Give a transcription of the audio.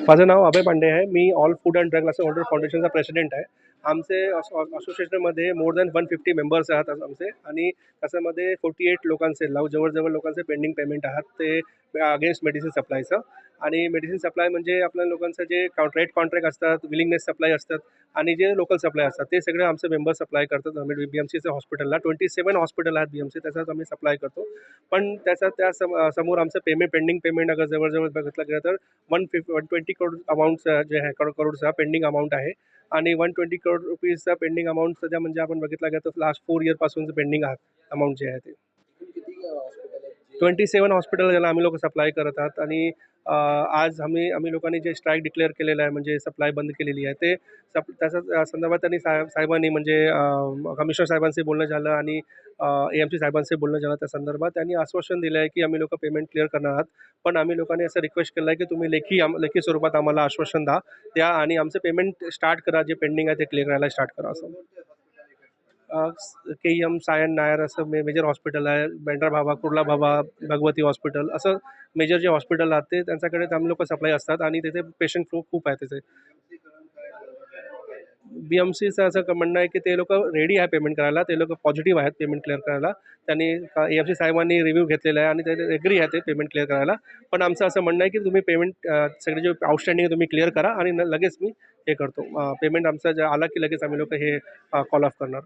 माझं नाव अभय पांडे आहे. मी all food and drug license holder फाउंडेशनचा प्रेसिडेंट आहे. आमचे असोसिएशनमध्ये मोर दॅन 150 मेंबर्स आहात आमचे आणि त्याच्यामध्ये 48 लोकांचे जवळ लोकांचे पेंडिंग पेमेंट आहात ते अगेन्स्ट मेडिसिन सप्लायचं. आणि मेडिसिन सप्लाय म्हणजे आपल्या लोकांचं जे कॉन्ट्रॅक्ट असतात, विलिंगनेस सप्लाय असतात आणि जे लोकल सप्लाय असतात ते सगळे आमचे मेंबर्स सप्लाय करतात. आम्ही BMCच्या हॉस्पिटलला 27 हॉस्पिटल आहेत BMC, त्याच्यात आम्ही सप्लाय करतो. पण समोर आमचं पेंडिंग पेमेंट अगर जवळ बघितलं गेलं तर 120 करोड अमाऊंटचा जे आहे करोडचा पेंडिंग अमाऊंट आहे. आणि 120 करोड रुपीजचा पेंडिंग अमाऊंट सध्या म्हणजे आपण बघितलं गेलं तर लास्ट 4 इयरपासूनचं पेंडिंग अमाऊंट जे आहे ते 27 हॉस्पिटल ज्याला आम्ही लोक सप्लाय करत आहात. आणि आज आम्ही लोकांनी जे स्ट्राईक डिक्लेअर केलेलं आहे म्हणजे सप्लाय बंद केलेली आहे ते त्याच्या संदर्भात त्यांनी साहेबांनी म्हणजे कमिशनर साहेबांशी बोलणं झालं आणि AMC साहेबांशी बोलणं झालं. त्या संदर्भात त्यांनी आश्वासन दिलं आहे की आम्ही लोक पेमेंट क्लिअर करणार आहात. पण आम्ही लोकांनी असं रिक्वेस्ट केलं आहे की तुम्ही लेखी स्वरूपात आम्हाला आश्वासन द्या आणि आमचं पेमेंट स्टार्ट करा, जे पेंडिंग आहे ते क्लिअर करायला स्टार्ट करा असं. KEM सायन नायर असं मेजर हॉस्पिटल आहे, बेंड्रा भाभा, कुर्ला भाभा, भगवती हॉस्पिटल असं मेजर जे हॉस्पिटल आहेत ते त्यांच्याकडे आम्ही लोक सप्लाय असतात आणि तिथे पेशंट फ्लो खूप आहे तिथे. BMCचं असं म्हणणं आहे की ते लोक रेडी आहे पेमेंट करायला, ते लोक पॉझिटिव्ह आहेत पेमेंट क्लिअर करायला. त्यांनी AMC साहेबांनी रिव्ह्यू घेतलेला आहे आणि ते एग्री आहे ते पेमेंट क्लिअर करायला. पण आमचं असं म्हणणं आहे की तुम्ही पेमेंट सगळे जे आउटस्टँडिंग आहे तुम्ही क्लिअर करा आणि लगेच मी हे करतो. पेमेंट आमचा जे आला की लगेच आम्ही लोक हे कॉल ऑफ करणार.